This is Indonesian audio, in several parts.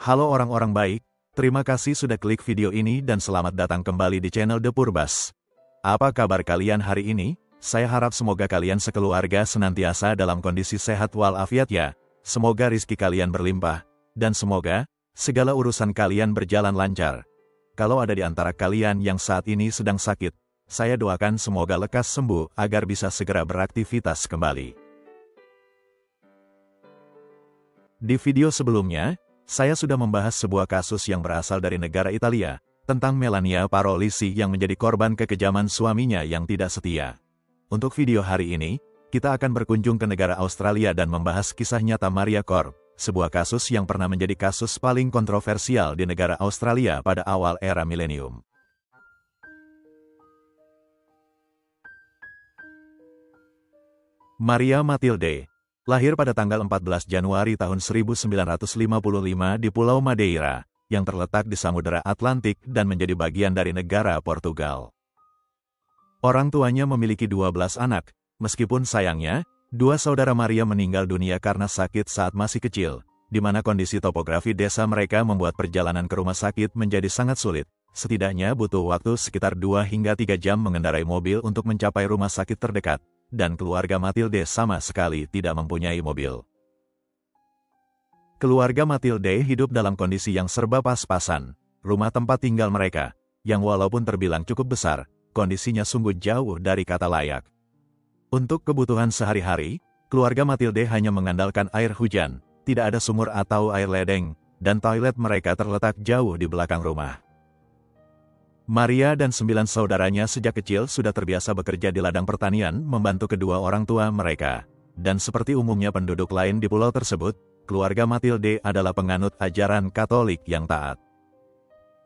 Halo orang-orang baik, terima kasih sudah klik video ini dan selamat datang kembali di channel The Purbas. Apa kabar kalian hari ini? Saya harap semoga kalian sekeluarga senantiasa dalam kondisi sehat walafiat ya. Semoga rizki kalian berlimpah, dan semoga segala urusan kalian berjalan lancar. Kalau ada di antara kalian yang saat ini sedang sakit, saya doakan semoga lekas sembuh agar bisa segera beraktivitas kembali. Di video sebelumnya, saya sudah membahas sebuah kasus yang berasal dari negara Italia, tentang Melania Parolisi yang menjadi korban kekejaman suaminya yang tidak setia. Untuk video hari ini, kita akan berkunjung ke negara Australia dan membahas kisah nyata Maria Korp, sebuah kasus yang pernah menjadi kasus paling kontroversial di negara Australia pada awal era milenium. Maria Matilde lahir pada tanggal 14 Januari tahun 1955 di Pulau Madeira, yang terletak di Samudera Atlantik dan menjadi bagian dari negara Portugal. Orang tuanya memiliki 12 anak, meskipun sayangnya, dua saudara Maria meninggal dunia karena sakit saat masih kecil, di mana kondisi topografi desa mereka membuat perjalanan ke rumah sakit menjadi sangat sulit. Setidaknya butuh waktu sekitar 2 hingga 3 jam mengendarai mobil untuk mencapai rumah sakit terdekat. Dan keluarga Matilde sama sekali tidak mempunyai mobil. Keluarga Matilde hidup dalam kondisi yang serba pas-pasan. Rumah tempat tinggal mereka, yang walaupun terbilang cukup besar, kondisinya sungguh jauh dari kata layak. Untuk kebutuhan sehari-hari, keluarga Matilde hanya mengandalkan air hujan, tidak ada sumur atau air ledeng, dan toilet mereka terletak jauh di belakang rumah. Maria dan 9 saudaranya sejak kecil sudah terbiasa bekerja di ladang pertanian membantu kedua orang tua mereka. Dan seperti umumnya penduduk lain di pulau tersebut, keluarga Matilde adalah penganut ajaran Katolik yang taat.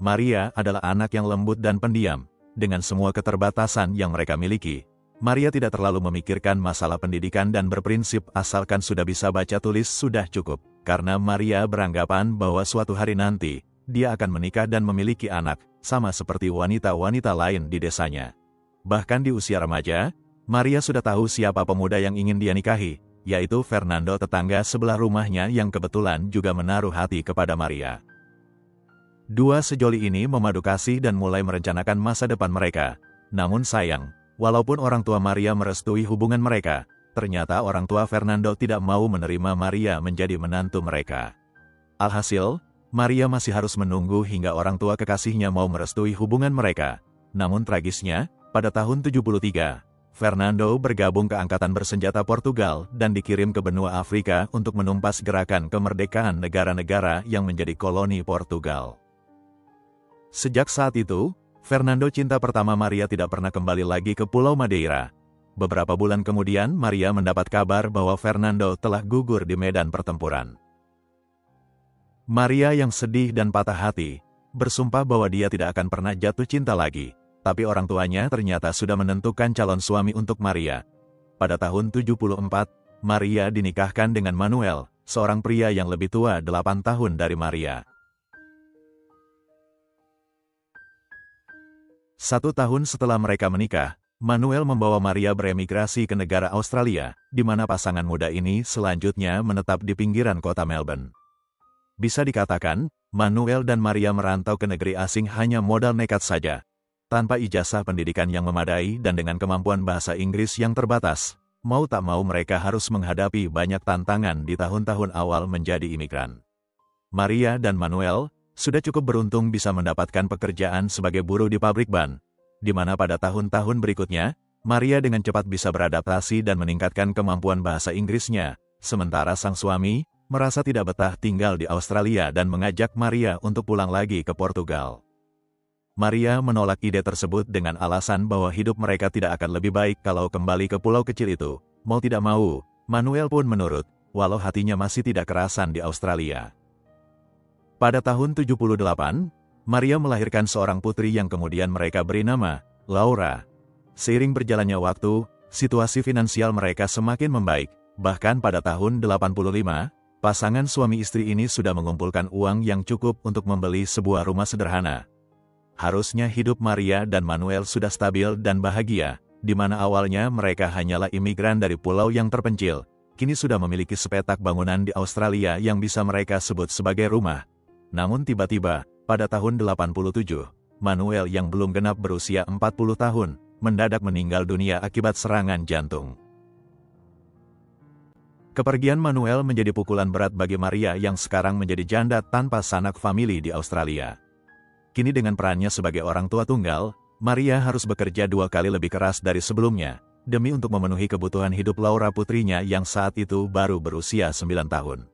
Maria adalah anak yang lembut dan pendiam. Dengan semua keterbatasan yang mereka miliki, Maria tidak terlalu memikirkan masalah pendidikan dan berprinsip asalkan sudah bisa baca tulis sudah cukup. Karena Maria beranggapan bahwa suatu hari nanti, dia akan menikah dan memiliki anak, sama seperti wanita-wanita lain di desanya. Bahkan di usia remaja, Maria sudah tahu siapa pemuda yang ingin dia nikahi, yaitu Fernando tetangga sebelah rumahnya yang kebetulan juga menaruh hati kepada Maria. Dua sejoli ini memadu kasih dan mulai merencanakan masa depan mereka. Namun sayang, walaupun orang tua Maria merestui hubungan mereka, ternyata orang tua Fernando tidak mau menerima Maria menjadi menantu mereka. Alhasil, Maria masih harus menunggu hingga orang tua kekasihnya mau merestui hubungan mereka. Namun tragisnya, pada tahun 73, Fernando bergabung ke Angkatan Bersenjata Portugal dan dikirim ke benua Afrika untuk menumpas gerakan kemerdekaan negara-negara yang menjadi koloni Portugal. Sejak saat itu, Fernando cinta pertama Maria tidak pernah kembali lagi ke Pulau Madeira. Beberapa bulan kemudian, Maria mendapat kabar bahwa Fernando telah gugur di medan pertempuran. Maria yang sedih dan patah hati, bersumpah bahwa dia tidak akan pernah jatuh cinta lagi, tapi orang tuanya ternyata sudah menentukan calon suami untuk Maria. Pada tahun 74, Maria dinikahkan dengan Manuel, seorang pria yang lebih tua 8 tahun dari Maria. 1 tahun setelah mereka menikah, Manuel membawa Maria beremigrasi ke negara Australia, di mana pasangan muda ini selanjutnya menetap di pinggiran kota Melbourne. Bisa dikatakan, Manuel dan Maria merantau ke negeri asing hanya modal nekat saja. Tanpa ijazah pendidikan yang memadai dan dengan kemampuan bahasa Inggris yang terbatas, mau tak mau mereka harus menghadapi banyak tantangan di tahun-tahun awal menjadi imigran. Maria dan Manuel sudah cukup beruntung bisa mendapatkan pekerjaan sebagai buruh di pabrik ban, di mana pada tahun-tahun berikutnya, Maria dengan cepat bisa beradaptasi dan meningkatkan kemampuan bahasa Inggrisnya, sementara sang suami merasa tidak betah tinggal di Australia dan mengajak Maria untuk pulang lagi ke Portugal. Maria menolak ide tersebut dengan alasan bahwa hidup mereka tidak akan lebih baik kalau kembali ke pulau kecil itu. Mau tidak mau, Manuel pun menurut, walau hatinya masih tidak kerasan di Australia. Pada tahun 78, Maria melahirkan seorang putri yang kemudian mereka beri nama Laura. Seiring berjalannya waktu, situasi finansial mereka semakin membaik. Bahkan pada tahun 85, pasangan suami istri ini sudah mengumpulkan uang yang cukup untuk membeli sebuah rumah sederhana. Harusnya hidup Maria dan Manuel sudah stabil dan bahagia, di mana awalnya mereka hanyalah imigran dari pulau yang terpencil, kini sudah memiliki sepetak bangunan di Australia yang bisa mereka sebut sebagai rumah. Namun tiba-tiba, pada tahun 87, Manuel yang belum genap berusia 40 tahun, mendadak meninggal dunia akibat serangan jantung. Kepergian Manuel menjadi pukulan berat bagi Maria yang sekarang menjadi janda tanpa sanak famili di Australia. Kini dengan perannya sebagai orang tua tunggal, Maria harus bekerja 2 kali lebih keras dari sebelumnya, demi untuk memenuhi kebutuhan hidup Laura putrinya yang saat itu baru berusia 9 tahun.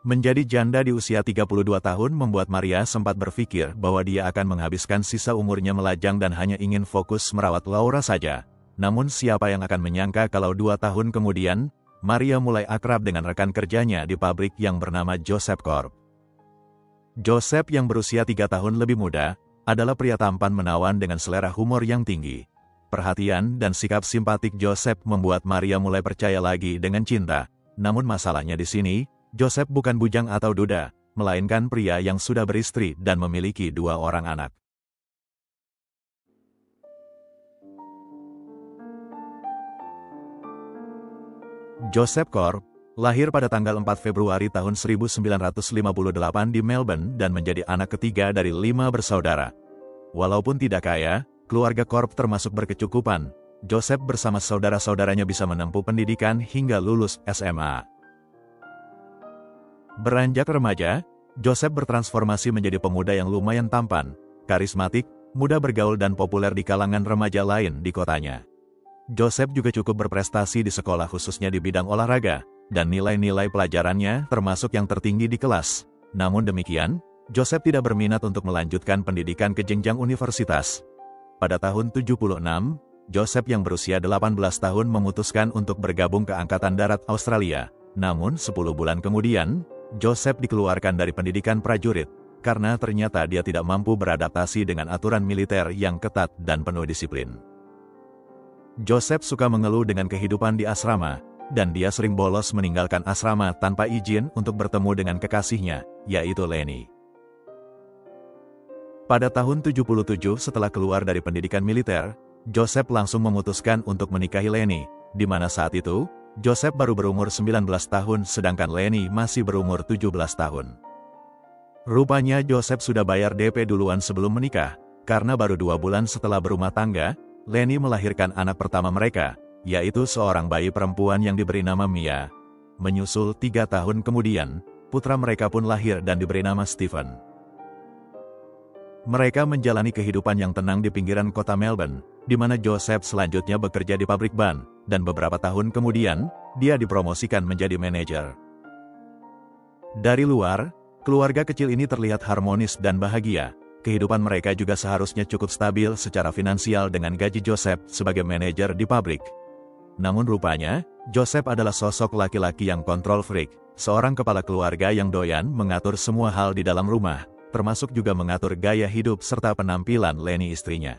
Menjadi janda di usia 32 tahun membuat Maria sempat berpikir bahwa dia akan menghabiskan sisa umurnya melajang dan hanya ingin fokus merawat Laura saja. Namun siapa yang akan menyangka kalau 2 tahun kemudian, Maria mulai akrab dengan rekan kerjanya di pabrik yang bernama Joseph Corp. Joseph yang berusia 3 tahun lebih muda, adalah pria tampan menawan dengan selera humor yang tinggi. Perhatian dan sikap simpatik Joseph membuat Maria mulai percaya lagi dengan cinta. Namun masalahnya di sini, Joseph bukan bujang atau duda, melainkan pria yang sudah beristri dan memiliki 2 orang anak. Joseph Corp lahir pada tanggal 4 Februari tahun 1958 di Melbourne dan menjadi anak ketiga dari 5 bersaudara. Walaupun tidak kaya, keluarga Corp termasuk berkecukupan. Joseph bersama saudara-saudaranya bisa menempuh pendidikan hingga lulus SMA. Beranjak remaja, Joseph bertransformasi menjadi pemuda yang lumayan tampan, karismatik, mudah bergaul dan populer di kalangan remaja lain di kotanya. Joseph juga cukup berprestasi di sekolah khususnya di bidang olahraga, dan nilai-nilai pelajarannya termasuk yang tertinggi di kelas. Namun demikian, Joseph tidak berminat untuk melanjutkan pendidikan ke jenjang universitas. Pada tahun 76, Joseph yang berusia 18 tahun memutuskan untuk bergabung ke Angkatan Darat Australia. Namun 10 bulan kemudian, Joseph dikeluarkan dari pendidikan prajurit, karena ternyata dia tidak mampu beradaptasi dengan aturan militer yang ketat dan penuh disiplin. Joseph suka mengeluh dengan kehidupan di asrama, dan dia sering bolos meninggalkan asrama tanpa izin untuk bertemu dengan kekasihnya, yaitu Leni. Pada tahun 77 setelah keluar dari pendidikan militer, Joseph langsung memutuskan untuk menikahi Leni, di mana saat itu, Joseph baru berumur 19 tahun sedangkan Leni masih berumur 17 tahun. Rupanya Joseph sudah bayar DP duluan sebelum menikah, karena baru 2 bulan setelah berumah tangga, Leni melahirkan anak pertama mereka, yaitu seorang bayi perempuan yang diberi nama Mia. Menyusul 3 tahun kemudian, putra mereka pun lahir dan diberi nama Stephen. Mereka menjalani kehidupan yang tenang di pinggiran kota Melbourne, di mana Joseph selanjutnya bekerja di pabrik ban, dan beberapa tahun kemudian, dia dipromosikan menjadi manajer. Dari luar, keluarga kecil ini terlihat harmonis dan bahagia. Kehidupan mereka juga seharusnya cukup stabil secara finansial dengan gaji Joseph sebagai manajer di pabrik. Namun rupanya, Joseph adalah sosok laki-laki yang kontrol freak, seorang kepala keluarga yang doyan mengatur semua hal di dalam rumah, termasuk juga mengatur gaya hidup serta penampilan Leni istrinya.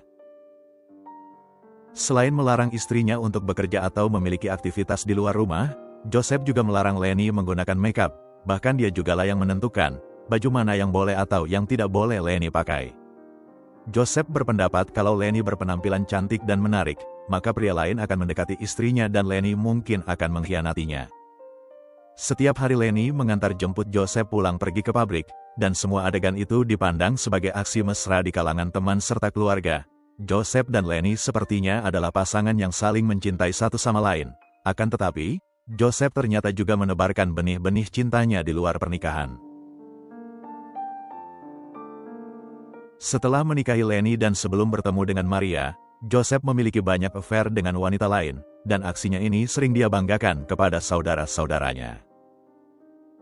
Selain melarang istrinya untuk bekerja atau memiliki aktivitas di luar rumah, Joseph juga melarang Leni menggunakan makeup, bahkan dia jugalah yang menentukan baju mana yang boleh atau yang tidak boleh Leni pakai. Joseph berpendapat kalau Leni berpenampilan cantik dan menarik, maka pria lain akan mendekati istrinya dan Leni mungkin akan mengkhianatinya. Setiap hari Leni mengantar jemput Joseph pulang pergi ke pabrik, dan semua adegan itu dipandang sebagai aksi mesra di kalangan teman serta keluarga. Joseph dan Leni sepertinya adalah pasangan yang saling mencintai satu sama lain. Akan tetapi, Joseph ternyata juga menebarkan benih-benih cintanya di luar pernikahan. Setelah menikahi Leni dan sebelum bertemu dengan Maria, Joseph memiliki banyak affair dengan wanita lain, dan aksinya ini sering dia banggakan kepada saudara-saudaranya.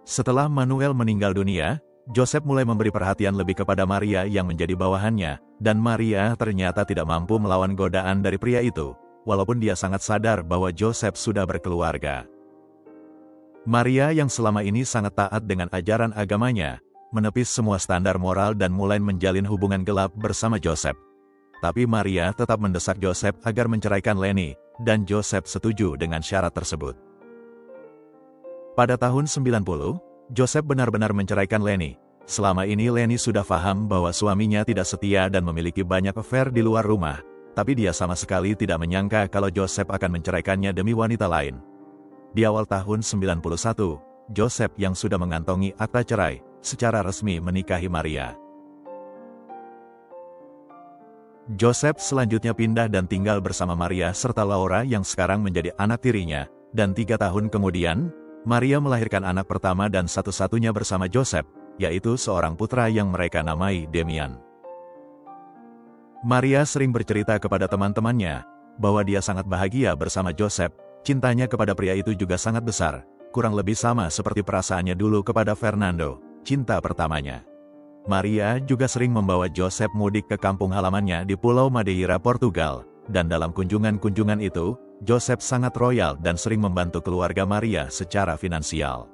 Setelah Manuel meninggal dunia, Joseph mulai memberi perhatian lebih kepada Maria yang menjadi bawahannya, dan Maria ternyata tidak mampu melawan godaan dari pria itu, walaupun dia sangat sadar bahwa Joseph sudah berkeluarga. Maria yang selama ini sangat taat dengan ajaran agamanya, menepis semua standar moral dan mulai menjalin hubungan gelap bersama Joseph. Tapi Maria tetap mendesak Joseph agar menceraikan Leni, dan Joseph setuju dengan syarat tersebut. Pada tahun 90, Joseph benar-benar menceraikan Leni. Selama ini Leni sudah paham bahwa suaminya tidak setia dan memiliki banyak affair di luar rumah, tapi dia sama sekali tidak menyangka kalau Joseph akan menceraikannya demi wanita lain. Di awal tahun 91, Joseph yang sudah mengantongi akta cerai, secara resmi menikahi Maria. Joseph selanjutnya pindah dan tinggal bersama Maria serta Laura yang sekarang menjadi anak tirinya, dan 3 tahun kemudian, Maria melahirkan anak pertama dan satu-satunya bersama Joseph, yaitu seorang putra yang mereka namai Demian. Maria sering bercerita kepada teman-temannya, bahwa dia sangat bahagia bersama Joseph, cintanya kepada pria itu juga sangat besar, kurang lebih sama seperti perasaannya dulu kepada Fernando, cinta pertamanya. Maria juga sering membawa Joseph mudik ke kampung halamannya di Pulau Madeira, Portugal, dan dalam kunjungan-kunjungan itu, Joseph sangat royal dan sering membantu keluarga Maria secara finansial.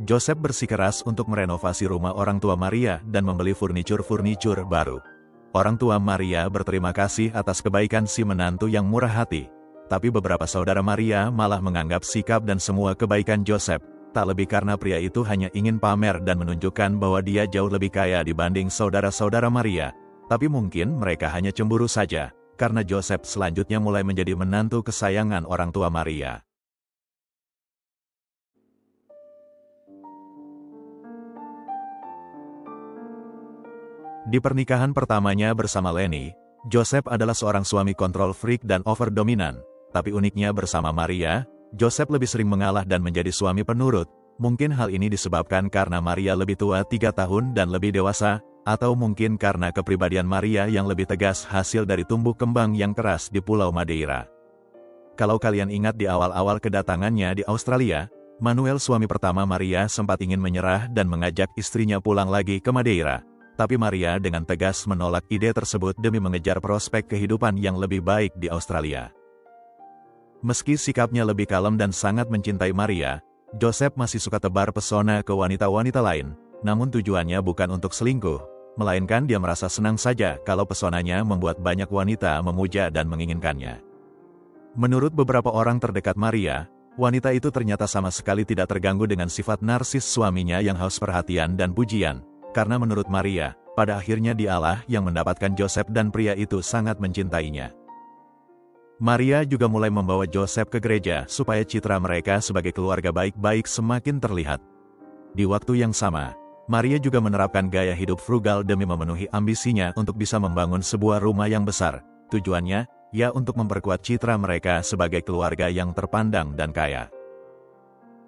Joseph bersikeras untuk merenovasi rumah orang tua Maria dan membeli furnitur-furnitur baru. Orang tua Maria berterima kasih atas kebaikan si menantu yang murah hati, tapi beberapa saudara Maria malah menganggap sikap dan semua kebaikan Joseph, tak lebih karena pria itu hanya ingin pamer dan menunjukkan bahwa dia jauh lebih kaya dibanding saudara-saudara Maria, tapi mungkin mereka hanya cemburu saja, karena Joseph selanjutnya mulai menjadi menantu kesayangan orang tua Maria. Di pernikahan pertamanya bersama Lenny, Joseph adalah seorang suami kontrol freak dan over dominan, tapi uniknya bersama Maria, Joseph lebih sering mengalah dan menjadi suami penurut. Mungkin hal ini disebabkan karena Maria lebih tua 3 tahun dan lebih dewasa, atau mungkin karena kepribadian Maria yang lebih tegas hasil dari tumbuh kembang yang keras di Pulau Madeira. Kalau kalian ingat di awal-awal kedatangannya di Australia, Manuel suami pertama Maria sempat ingin menyerah dan mengajak istrinya pulang lagi ke Madeira. Tapi Maria dengan tegas menolak ide tersebut demi mengejar prospek kehidupan yang lebih baik di Australia. Meski sikapnya lebih kalem dan sangat mencintai Maria, Joseph masih suka tebar pesona ke wanita-wanita lain, namun tujuannya bukan untuk selingkuh, melainkan dia merasa senang saja kalau pesonanya membuat banyak wanita memuja dan menginginkannya. Menurut beberapa orang terdekat Maria, wanita itu ternyata sama sekali tidak terganggu dengan sifat narsis suaminya yang haus perhatian dan pujian, karena menurut Maria, pada akhirnya dialah yang mendapatkan Joseph dan pria itu sangat mencintainya. Maria juga mulai membawa Joseph ke gereja supaya citra mereka sebagai keluarga baik-baik semakin terlihat. Di waktu yang sama, Maria juga menerapkan gaya hidup frugal demi memenuhi ambisinya untuk bisa membangun sebuah rumah yang besar. Tujuannya, ya untuk memperkuat citra mereka sebagai keluarga yang terpandang dan kaya.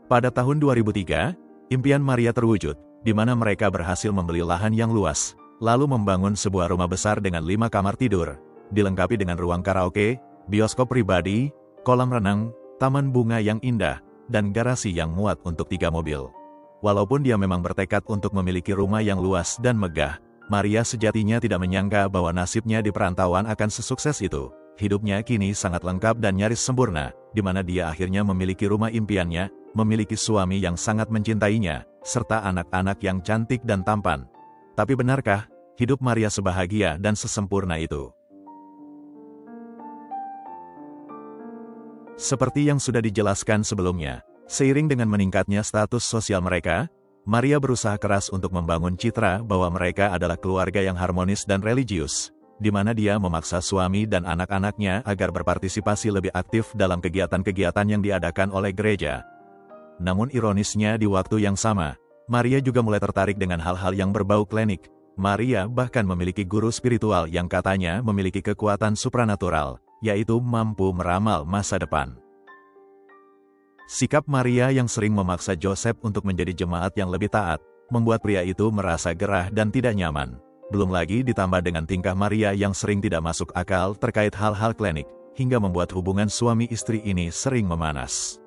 Pada tahun 2003, impian Maria terwujud, di mana mereka berhasil membeli lahan yang luas, lalu membangun sebuah rumah besar dengan 5 kamar tidur, dilengkapi dengan ruang karaoke, bioskop pribadi, kolam renang, taman bunga yang indah, dan garasi yang muat untuk 3 mobil. Walaupun dia memang bertekad untuk memiliki rumah yang luas dan megah, Maria sejatinya tidak menyangka bahwa nasibnya di perantauan akan sesukses itu. Hidupnya kini sangat lengkap dan nyaris sempurna, di mana dia akhirnya memiliki rumah impiannya, memiliki suami yang sangat mencintainya, serta anak-anak yang cantik dan tampan. Tapi benarkah hidup Maria sebahagia dan sesempurna itu? Seperti yang sudah dijelaskan sebelumnya, seiring dengan meningkatnya status sosial mereka, Maria berusaha keras untuk membangun citra bahwa mereka adalah keluarga yang harmonis dan religius, di mana dia memaksa suami dan anak-anaknya agar berpartisipasi lebih aktif dalam kegiatan-kegiatan yang diadakan oleh gereja. Namun ironisnya di waktu yang sama, Maria juga mulai tertarik dengan hal-hal yang berbau klinik. Maria bahkan memiliki guru spiritual yang katanya memiliki kekuatan supranatural, yaitu mampu meramal masa depan. Sikap Maria yang sering memaksa Joseph untuk menjadi jemaat yang lebih taat, membuat pria itu merasa gerah dan tidak nyaman. Belum lagi ditambah dengan tingkah Maria yang sering tidak masuk akal terkait hal-hal klinik, hingga membuat hubungan suami istri ini sering memanas.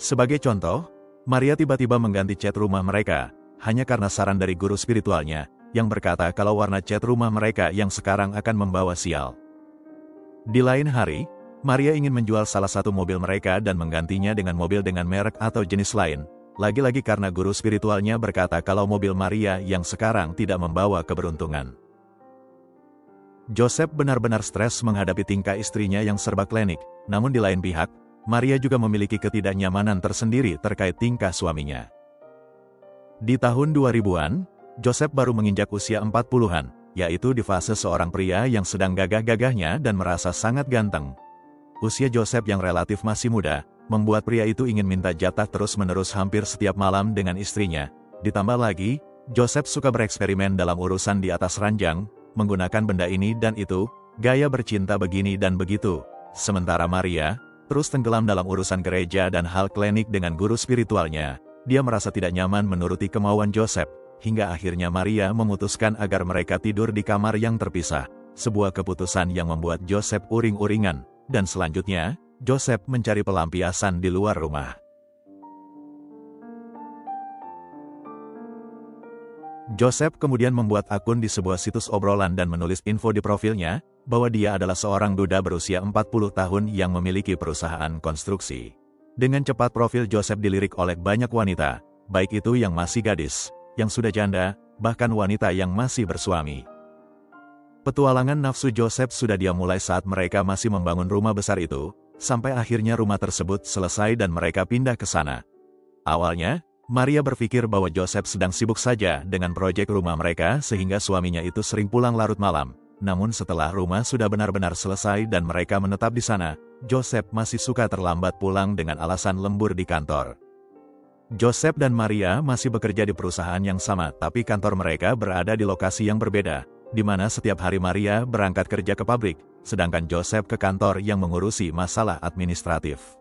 Sebagai contoh, Maria tiba-tiba mengganti cat rumah mereka, hanya karena saran dari guru spiritualnya, yang berkata kalau warna cat rumah mereka yang sekarang akan membawa sial. Di lain hari, Maria ingin menjual salah satu mobil mereka dan menggantinya dengan mobil dengan merek atau jenis lain, lagi-lagi karena guru spiritualnya berkata kalau mobil Maria yang sekarang tidak membawa keberuntungan. Joseph benar-benar stres menghadapi tingkah istrinya yang serba klinik, namun di lain pihak, Maria juga memiliki ketidaknyamanan tersendiri terkait tingkah suaminya. Di tahun 2000-an, Joseph baru menginjak usia 40-an, yaitu di fase seorang pria yang sedang gagah-gagahnya dan merasa sangat ganteng. Usia Joseph yang relatif masih muda, membuat pria itu ingin minta jatah terus-menerus hampir setiap malam dengan istrinya, Ditambah lagi, Joseph suka bereksperimen dalam urusan di atas ranjang, menggunakan benda ini dan itu, gaya bercinta begini dan begitu. Sementara Maria, terus tenggelam dalam urusan gereja dan hal klinik dengan guru spiritualnya. Dia merasa tidak nyaman menuruti kemauan Joseph, hingga akhirnya Maria memutuskan agar mereka tidur di kamar yang terpisah. Sebuah keputusan yang membuat Joseph uring-uringan, dan selanjutnya, Joseph mencari pelampiasan di luar rumah. Joseph kemudian membuat akun di sebuah situs obrolan dan menulis info di profilnya, bahwa dia adalah seorang duda berusia 40 tahun yang memiliki perusahaan konstruksi. Dengan cepat profil Joseph dilirik oleh banyak wanita, baik itu yang masih gadis, yang sudah janda, bahkan wanita yang masih bersuami. Petualangan nafsu Joseph sudah dia mulai saat mereka masih membangun rumah besar itu, sampai akhirnya rumah tersebut selesai dan mereka pindah ke sana. Awalnya, Maria berpikir bahwa Joseph sedang sibuk saja dengan proyek rumah mereka sehingga suaminya itu sering pulang larut malam. Namun setelah rumah sudah benar-benar selesai dan mereka menetap di sana, Joseph masih suka terlambat pulang dengan alasan lembur di kantor. Joseph dan Maria masih bekerja di perusahaan yang sama, tapi kantor mereka berada di lokasi yang berbeda, di mana setiap hari Maria berangkat kerja ke pabrik, sedangkan Joseph ke kantor yang mengurusi masalah administratif.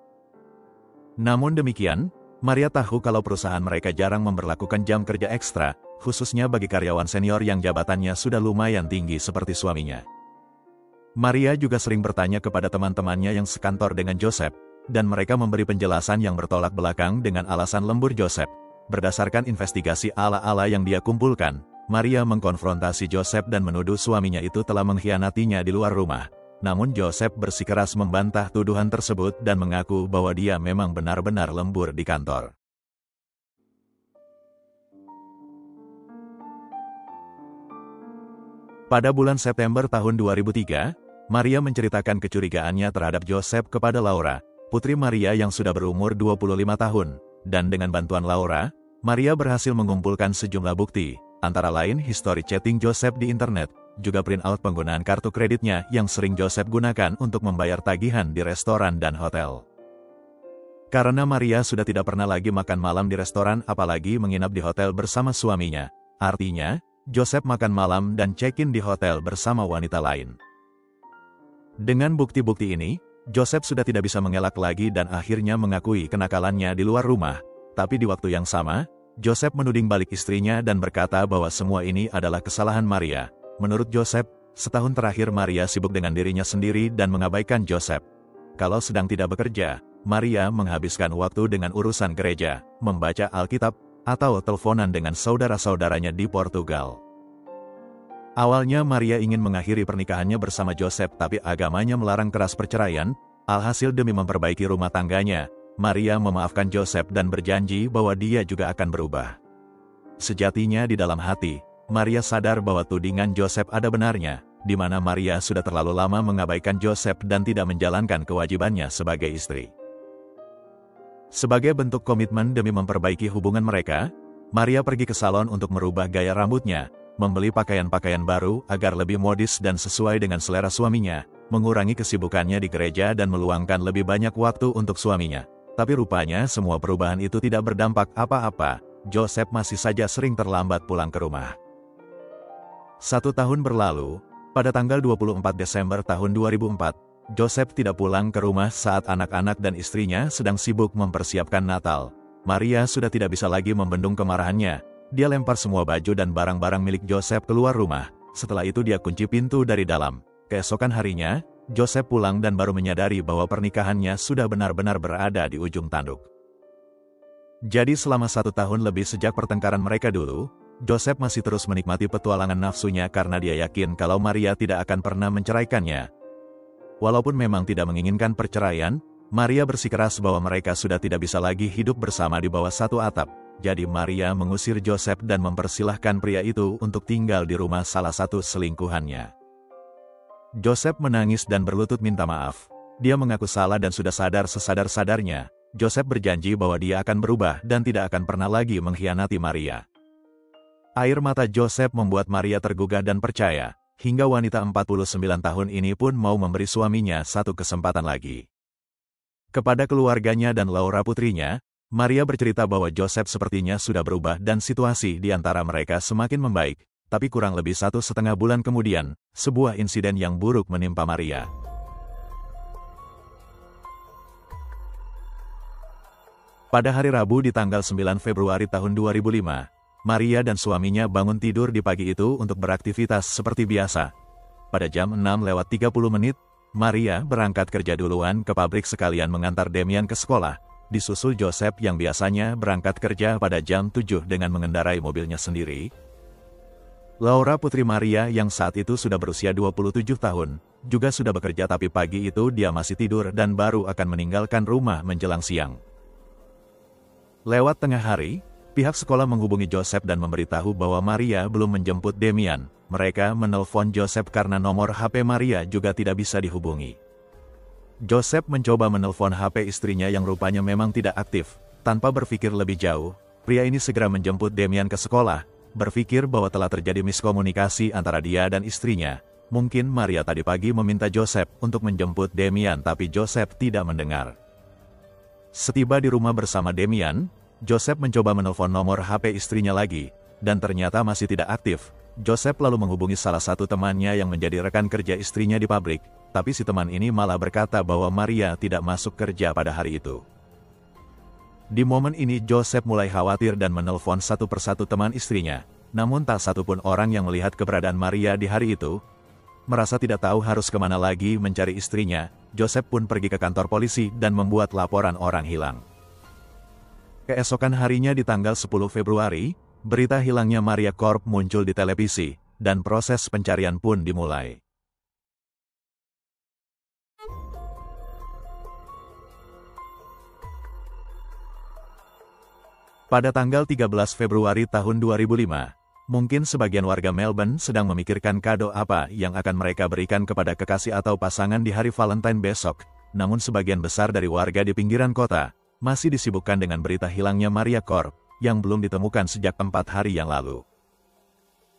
Namun demikian, Maria tahu kalau perusahaan mereka jarang memberlakukan jam kerja ekstra, khususnya bagi karyawan senior yang jabatannya sudah lumayan tinggi seperti suaminya. Maria juga sering bertanya kepada teman-temannya yang sekantor dengan Joseph, dan mereka memberi penjelasan yang bertolak belakang dengan alasan lembur Joseph. Berdasarkan investigasi ala-ala yang dia kumpulkan, Maria mengkonfrontasi Joseph dan menuduh suaminya itu telah mengkhianatinya di luar rumah. Namun Joseph bersikeras membantah tuduhan tersebut dan mengaku bahwa dia memang benar-benar lembur di kantor. Pada bulan September tahun 2003, Maria menceritakan kecurigaannya terhadap Joseph kepada Laura, putri Maria yang sudah berumur 25 tahun, dan dengan bantuan Laura, Maria berhasil mengumpulkan sejumlah bukti, antara lain histori chatting Joseph di internet, juga print out penggunaan kartu kreditnya yang sering Joseph gunakan untuk membayar tagihan di restoran dan hotel. Karena Maria sudah tidak pernah lagi makan malam di restoran apalagi menginap di hotel bersama suaminya, artinya, Joseph makan malam dan check-in di hotel bersama wanita lain. Dengan bukti-bukti ini, Joseph sudah tidak bisa mengelak lagi dan akhirnya mengakui kenakalannya di luar rumah. Tapi di waktu yang sama, Joseph menuding balik istrinya dan berkata bahwa semua ini adalah kesalahan Maria. Menurut Joseph, setahun terakhir Maria sibuk dengan dirinya sendiri dan mengabaikan Joseph. Kalau sedang tidak bekerja, Maria menghabiskan waktu dengan urusan gereja, membaca Alkitab, atau teleponan dengan saudara-saudaranya di Portugal. Awalnya Maria ingin mengakhiri pernikahannya bersama Joseph tapi agamanya melarang keras perceraian, alhasil demi memperbaiki rumah tangganya, Maria memaafkan Joseph dan berjanji bahwa dia juga akan berubah. Sejatinya di dalam hati, Maria sadar bahwa tudingan Joseph ada benarnya, di mana Maria sudah terlalu lama mengabaikan Joseph dan tidak menjalankan kewajibannya sebagai istri. Sebagai bentuk komitmen demi memperbaiki hubungan mereka, Maria pergi ke salon untuk merubah gaya rambutnya, membeli pakaian-pakaian baru agar lebih modis dan sesuai dengan selera suaminya, mengurangi kesibukannya di gereja dan meluangkan lebih banyak waktu untuk suaminya. Tapi rupanya semua perubahan itu tidak berdampak apa-apa, Joseph masih saja sering terlambat pulang ke rumah. 1 tahun berlalu, pada tanggal 24 Desember tahun 2004, Joseph tidak pulang ke rumah saat anak-anak dan istrinya sedang sibuk mempersiapkan Natal. Maria sudah tidak bisa lagi membendung kemarahannya. Dia lempar semua baju dan barang-barang milik Joseph keluar rumah. Setelah itu dia kunci pintu dari dalam. Keesokan harinya, Joseph pulang dan baru menyadari bahwa pernikahannya sudah benar-benar berada di ujung tanduk. Jadi selama 1 tahun lebih sejak pertengkaran mereka dulu, Joseph masih terus menikmati petualangan nafsunya karena dia yakin kalau Maria tidak akan pernah menceraikannya. Walaupun memang tidak menginginkan perceraian, Maria bersikeras bahwa mereka sudah tidak bisa lagi hidup bersama di bawah satu atap. Jadi Maria mengusir Joseph dan mempersilahkan pria itu untuk tinggal di rumah salah satu selingkuhannya. Joseph menangis dan berlutut minta maaf. Dia mengaku salah dan sudah sadar sesadar-sadarnya. Joseph berjanji bahwa dia akan berubah dan tidak akan pernah lagi mengkhianati Maria. Air mata Joseph membuat Maria tergugah dan percaya. Hingga wanita 49 tahun ini pun mau memberi suaminya satu kesempatan lagi. Kepada keluarganya dan Laura putrinya, Maria bercerita bahwa Joseph sepertinya sudah berubah dan situasi di antara mereka semakin membaik, tapi kurang lebih 1,5 bulan kemudian, sebuah insiden yang buruk menimpa Maria. Pada hari Rabu di tanggal 9 Februari tahun 2005, Maria dan suaminya bangun tidur di pagi itu untuk beraktivitas seperti biasa. Pada jam 6:30, Maria berangkat kerja duluan ke pabrik sekalian mengantar Demian ke sekolah, disusul Joseph yang biasanya berangkat kerja pada jam 7 dengan mengendarai mobilnya sendiri. Laura putri Maria yang saat itu sudah berusia 27 tahun, juga sudah bekerja tapi pagi itu dia masih tidur dan baru akan meninggalkan rumah menjelang siang. Lewat tengah hari, pihak sekolah menghubungi Joseph dan memberitahu bahwa Maria belum menjemput Demian. Mereka menelpon Joseph karena nomor HP Maria juga tidak bisa dihubungi. Joseph mencoba menelpon HP istrinya yang rupanya memang tidak aktif. Tanpa berpikir lebih jauh, pria ini segera menjemput Demian ke sekolah, berpikir bahwa telah terjadi miskomunikasi antara dia dan istrinya. Mungkin Maria tadi pagi meminta Joseph untuk menjemput Demian tapi Joseph tidak mendengar. Setiba di rumah bersama Demian, Joseph mencoba menelpon nomor HP istrinya lagi, dan ternyata masih tidak aktif. Joseph lalu menghubungi salah satu temannya yang menjadi rekan kerja istrinya di pabrik, tapi si teman ini malah berkata bahwa Maria tidak masuk kerja pada hari itu. Di momen ini Joseph mulai khawatir dan menelpon satu persatu teman istrinya, namun tak satupun orang yang melihat keberadaan Maria di hari itu. Merasa tidak tahu harus kemana lagi mencari istrinya, Joseph pun pergi ke kantor polisi dan membuat laporan orang hilang. Keesokan harinya di tanggal 10 Februari, berita hilangnya Maria Korp muncul di televisi, dan proses pencarian pun dimulai. Pada tanggal 13 Februari tahun 2005, mungkin sebagian warga Melbourne sedang memikirkan kado apa yang akan mereka berikan kepada kekasih atau pasangan di hari Valentine besok, namun sebagian besar dari warga di pinggiran kota masih disibukkan dengan berita hilangnya Maria Korp, yang belum ditemukan sejak 4 hari yang lalu.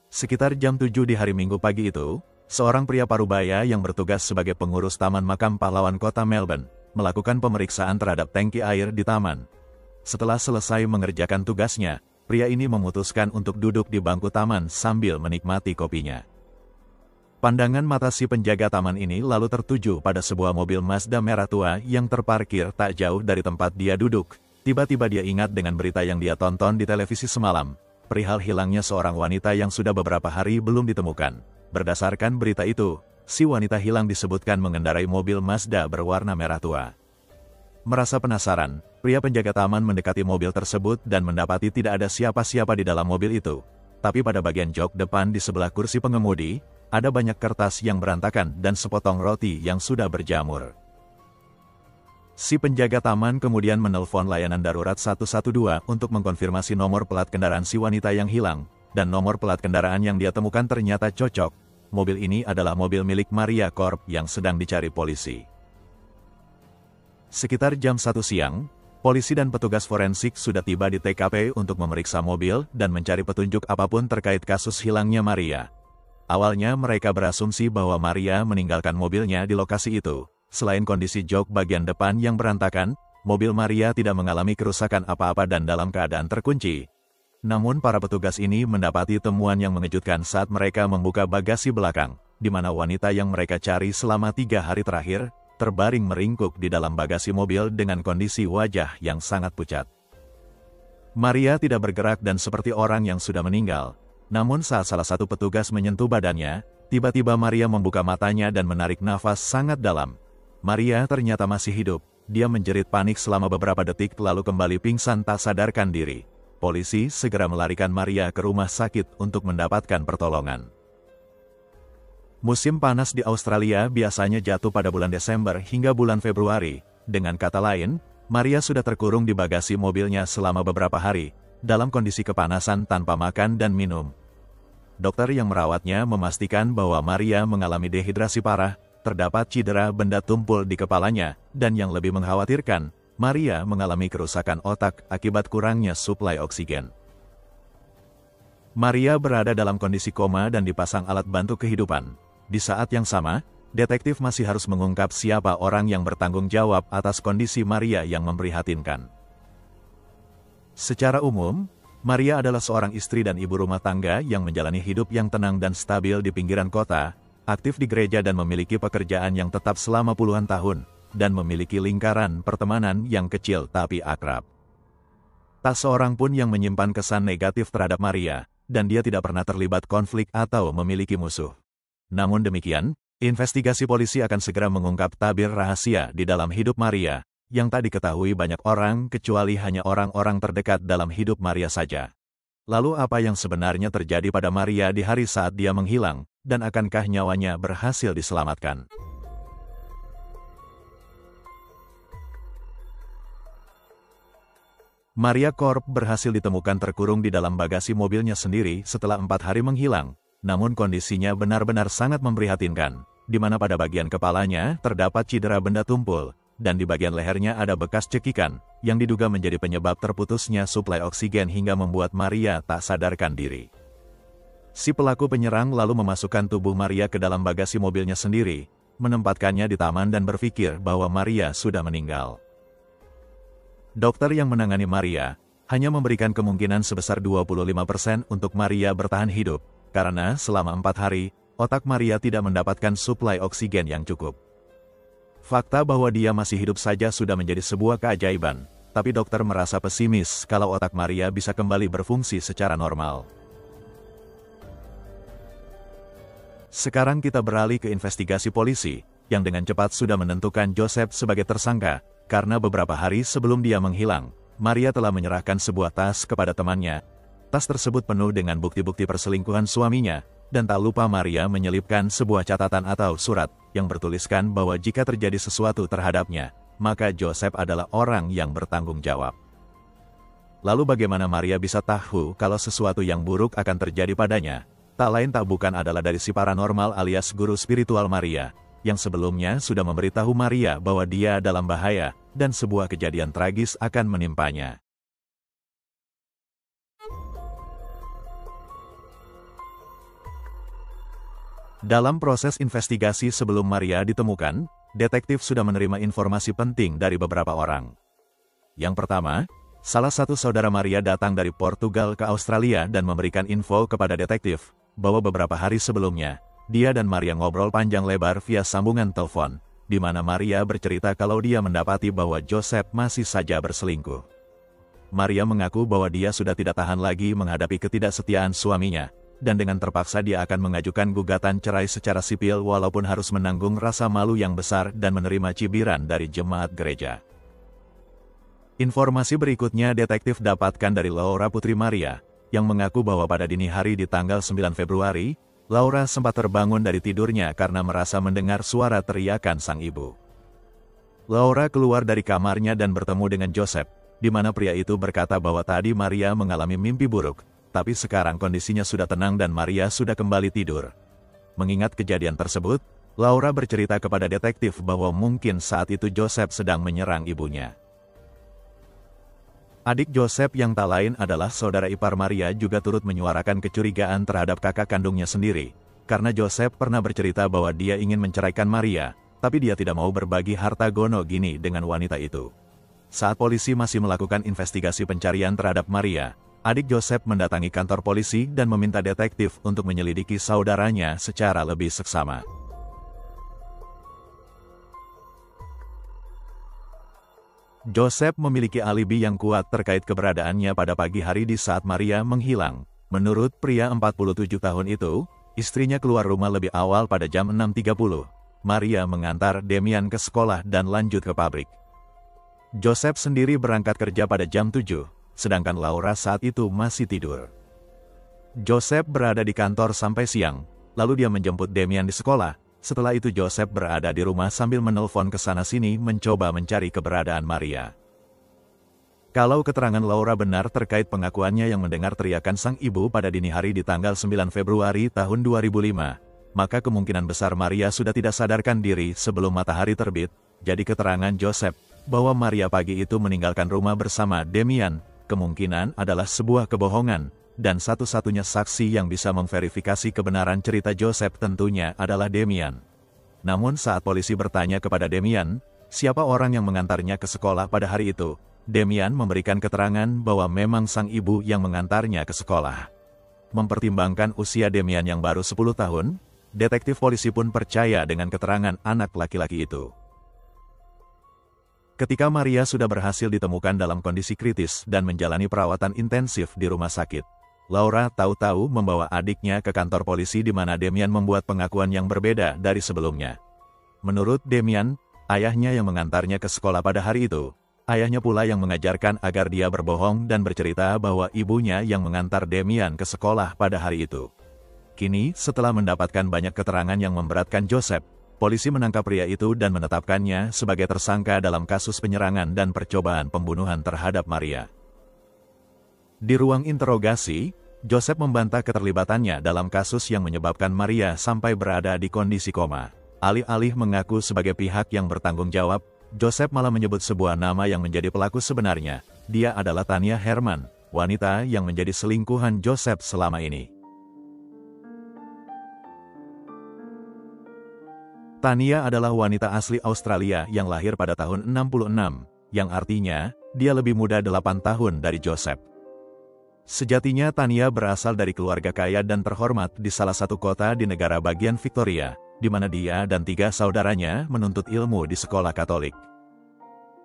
Sekitar jam 7 di hari Minggu pagi itu, seorang pria parubaya yang bertugas sebagai pengurus Taman Makam Pahlawan Kota Melbourne, melakukan pemeriksaan terhadap tangki air di taman. Setelah selesai mengerjakan tugasnya, pria ini memutuskan untuk duduk di bangku taman sambil menikmati kopinya. Pandangan mata si penjaga taman ini lalu tertuju pada sebuah mobil Mazda merah tua yang terparkir tak jauh dari tempat dia duduk. Tiba-tiba dia ingat dengan berita yang dia tonton di televisi semalam, perihal hilangnya seorang wanita yang sudah beberapa hari belum ditemukan. Berdasarkan berita itu, si wanita hilang disebutkan mengendarai mobil Mazda berwarna merah tua. Merasa penasaran, pria penjaga taman mendekati mobil tersebut dan mendapati tidak ada siapa-siapa di dalam mobil itu. Tapi pada bagian jok depan di sebelah kursi pengemudi, ada banyak kertas yang berantakan dan sepotong roti yang sudah berjamur. Si penjaga taman kemudian menelpon layanan darurat 112 untuk mengkonfirmasi nomor plat kendaraan si wanita yang hilang, dan nomor plat kendaraan yang dia temukan ternyata cocok. Mobil ini adalah mobil milik Maria Korp yang sedang dicari polisi. Sekitar jam 1 siang, polisi dan petugas forensik sudah tiba di TKP untuk memeriksa mobil dan mencari petunjuk apapun terkait kasus hilangnya Maria. Awalnya mereka berasumsi bahwa Maria meninggalkan mobilnya di lokasi itu. Selain kondisi jok bagian depan yang berantakan, mobil Maria tidak mengalami kerusakan apa-apa dan dalam keadaan terkunci. Namun para petugas ini mendapati temuan yang mengejutkan saat mereka membuka bagasi belakang, di mana wanita yang mereka cari selama 3 hari terakhir, terbaring meringkuk di dalam bagasi mobil dengan kondisi wajah yang sangat pucat. Maria tidak bergerak dan seperti orang yang sudah meninggal. Namun saat salah satu petugas menyentuh badannya, tiba-tiba Maria membuka matanya dan menarik nafas sangat dalam. Maria ternyata masih hidup. Dia menjerit panik selama beberapa detik lalu kembali pingsan tak sadarkan diri. Polisi segera melarikan Maria ke rumah sakit untuk mendapatkan pertolongan. Musim panas di Australia biasanya jatuh pada bulan Desember hingga bulan Februari. Dengan kata lain, Maria sudah terkurung di bagasi mobilnya selama beberapa hari, dalam kondisi kepanasan tanpa makan dan minum. Dokter yang merawatnya memastikan bahwa Maria mengalami dehidrasi parah, terdapat cedera benda tumpul di kepalanya, dan yang lebih mengkhawatirkan, Maria mengalami kerusakan otak akibat kurangnya suplai oksigen. Maria berada dalam kondisi koma dan dipasang alat bantu kehidupan. Di saat yang sama, detektif masih harus mengungkap siapa orang yang bertanggung jawab atas kondisi Maria yang memprihatinkan. Secara umum, Maria adalah seorang istri dan ibu rumah tangga yang menjalani hidup yang tenang dan stabil di pinggiran kota, aktif di gereja dan memiliki pekerjaan yang tetap selama puluhan tahun, dan memiliki lingkaran pertemanan yang kecil tapi akrab. Tak seorang pun yang menyimpan kesan negatif terhadap Maria, dan dia tidak pernah terlibat konflik atau memiliki musuh. Namun demikian, investigasi polisi akan segera mengungkap tabir rahasia di dalam hidup Maria, yang tak diketahui banyak orang kecuali hanya orang-orang terdekat dalam hidup Maria saja. Lalu apa yang sebenarnya terjadi pada Maria di hari saat dia menghilang, dan akankah nyawanya berhasil diselamatkan? Maria Korp berhasil ditemukan terkurung di dalam bagasi mobilnya sendiri setelah 4 hari menghilang, namun kondisinya benar-benar sangat memprihatinkan, di mana pada bagian kepalanya terdapat cedera benda tumpul, dan di bagian lehernya ada bekas cekikan, yang diduga menjadi penyebab terputusnya suplai oksigen hingga membuat Maria tak sadarkan diri. Si pelaku penyerang lalu memasukkan tubuh Maria ke dalam bagasi mobilnya sendiri, menempatkannya di taman dan berpikir bahwa Maria sudah meninggal. Dokter yang menangani Maria hanya memberikan kemungkinan sebesar 25% untuk Maria bertahan hidup, karena selama 4 hari, otak Maria tidak mendapatkan suplai oksigen yang cukup. Fakta bahwa dia masih hidup saja sudah menjadi sebuah keajaiban, tapi dokter merasa pesimis kalau otak Maria bisa kembali berfungsi secara normal. Sekarang kita beralih ke investigasi polisi, yang dengan cepat sudah menentukan Joseph sebagai tersangka, karena beberapa hari sebelum dia menghilang, Maria telah menyerahkan sebuah tas kepada temannya. Tas tersebut penuh dengan bukti-bukti perselingkuhan suaminya, dan tak lupa Maria menyelipkan sebuah catatan atau surat yang bertuliskan bahwa jika terjadi sesuatu terhadapnya, maka Joseph adalah orang yang bertanggung jawab. Lalu bagaimana Maria bisa tahu kalau sesuatu yang buruk akan terjadi padanya? Tak lain tak bukan adalah dari si paranormal alias guru spiritual Maria, yang sebelumnya sudah memberitahu Maria bahwa dia dalam bahaya, dan sebuah kejadian tragis akan menimpanya. Dalam proses investigasi sebelum Maria ditemukan, detektif sudah menerima informasi penting dari beberapa orang. Yang pertama, salah satu saudara Maria datang dari Portugal ke Australia dan memberikan info kepada detektif, bahwa beberapa hari sebelumnya, dia dan Maria ngobrol panjang lebar via sambungan telepon, di mana Maria bercerita kalau dia mendapati bahwa Joseph masih saja berselingkuh. Maria mengaku bahwa dia sudah tidak tahan lagi menghadapi ketidaksetiaan suaminya, dan dengan terpaksa dia akan mengajukan gugatan cerai secara sipil walaupun harus menanggung rasa malu yang besar dan menerima cibiran dari jemaat gereja. Informasi berikutnya detektif dapatkan dari Laura putri Maria, yang mengaku bahwa pada dini hari di tanggal 9 Februari, Laura sempat terbangun dari tidurnya karena merasa mendengar suara teriakan sang ibu. Laura keluar dari kamarnya dan bertemu dengan Joseph, di mana pria itu berkata bahwa tadi Maria mengalami mimpi buruk, tapi sekarang kondisinya sudah tenang dan Maria sudah kembali tidur. Mengingat kejadian tersebut, Laura bercerita kepada detektif bahwa mungkin saat itu Joseph sedang menyerang ibunya. Adik Joseph yang tak lain adalah saudara ipar Maria juga turut menyuarakan kecurigaan terhadap kakak kandungnya sendiri, karena Joseph pernah bercerita bahwa dia ingin menceraikan Maria, tapi dia tidak mau berbagi harta gono gini dengan wanita itu. Saat polisi masih melakukan investigasi pencarian terhadap Maria, adik Joseph mendatangi kantor polisi dan meminta detektif untuk menyelidiki saudaranya secara lebih seksama. Joseph memiliki alibi yang kuat terkait keberadaannya pada pagi hari di saat Maria menghilang. Menurut pria 47 tahun itu, istrinya keluar rumah lebih awal pada jam 6.30. Maria mengantar Demian ke sekolah dan lanjut ke pabrik. Joseph sendiri berangkat kerja pada jam 7. Sedangkan Laura saat itu masih tidur. Joseph berada di kantor sampai siang, lalu dia menjemput Demian di sekolah. Setelah itu Joseph berada di rumah sambil menelpon ke sana-sini mencoba mencari keberadaan Maria. Kalau keterangan Laura benar terkait pengakuannya yang mendengar teriakan sang ibu pada dini hari di tanggal 9 Februari tahun 2005, maka kemungkinan besar Maria sudah tidak sadarkan diri sebelum matahari terbit. Jadi keterangan Joseph bahwa Maria pagi itu meninggalkan rumah bersama Demian kemungkinan adalah sebuah kebohongan, dan satu-satunya saksi yang bisa memverifikasi kebenaran cerita Joseph tentunya adalah Demian. Namun saat polisi bertanya kepada Demian, siapa orang yang mengantarnya ke sekolah pada hari itu, Demian memberikan keterangan bahwa memang sang ibu yang mengantarnya ke sekolah. Mempertimbangkan usia Demian yang baru 10 tahun, detektif polisi pun percaya dengan keterangan anak laki-laki itu. Ketika Maria sudah berhasil ditemukan dalam kondisi kritis dan menjalani perawatan intensif di rumah sakit, Laura tahu-tahu membawa adiknya ke kantor polisi di mana Demian membuat pengakuan yang berbeda dari sebelumnya. Menurut Demian, ayahnya yang mengantarnya ke sekolah pada hari itu. Ayahnya pula yang mengajarkan agar dia berbohong dan bercerita bahwa ibunya yang mengantar Demian ke sekolah pada hari itu. Kini, setelah mendapatkan banyak keterangan yang memberatkan Joseph, polisi menangkap pria itu dan menetapkannya sebagai tersangka dalam kasus penyerangan dan percobaan pembunuhan terhadap Maria. Di ruang interogasi, Joseph membantah keterlibatannya dalam kasus yang menyebabkan Maria sampai berada di kondisi koma. Alih-alih mengaku sebagai pihak yang bertanggung jawab, Joseph malah menyebut sebuah nama yang menjadi pelaku sebenarnya. Dia adalah Tania Herman, wanita yang menjadi selingkuhan Joseph selama ini. Tania adalah wanita asli Australia yang lahir pada tahun 66, yang artinya, dia lebih muda 8 tahun dari Joseph. Sejatinya Tania berasal dari keluarga kaya dan terhormat di salah satu kota di negara bagian Victoria, di mana dia dan 3 saudaranya menuntut ilmu di sekolah Katolik.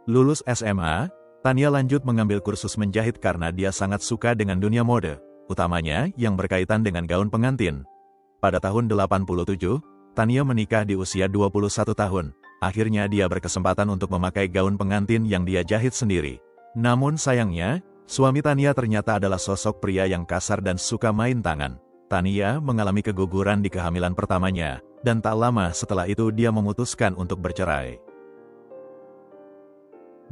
Lulus SMA, Tania lanjut mengambil kursus menjahit karena dia sangat suka dengan dunia mode, utamanya yang berkaitan dengan gaun pengantin. Pada tahun 87, Tania menikah di usia 21 tahun. Akhirnya dia berkesempatan untuk memakai gaun pengantin yang dia jahit sendiri. Namun sayangnya, suami Tania ternyata adalah sosok pria yang kasar dan suka main tangan. Tania mengalami keguguran di kehamilan pertamanya, dan tak lama setelah itu dia memutuskan untuk bercerai.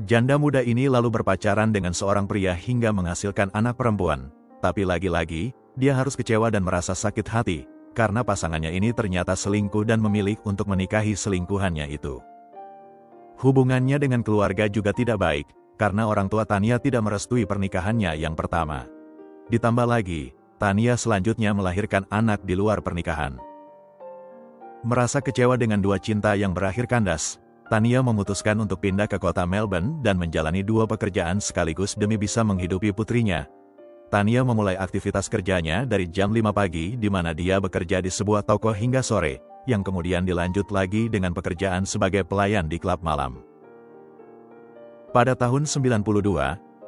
Janda muda ini lalu berpacaran dengan seorang pria hingga menghasilkan anak perempuan. Tapi lagi-lagi, dia harus kecewa dan merasa sakit hati, karena pasangannya ini ternyata selingkuh dan memilih untuk menikahi selingkuhannya itu. Hubungannya dengan keluarga juga tidak baik, karena orang tua Tania tidak merestui pernikahannya yang pertama. Ditambah lagi, Tania selanjutnya melahirkan anak di luar pernikahan. Merasa kecewa dengan 2 cinta yang berakhir kandas, Tania memutuskan untuk pindah ke kota Melbourne dan menjalani 2 pekerjaan sekaligus demi bisa menghidupi putrinya. Tania memulai aktivitas kerjanya dari jam 5 pagi di mana dia bekerja di sebuah toko hingga sore, yang kemudian dilanjut lagi dengan pekerjaan sebagai pelayan di klub malam. Pada tahun 92,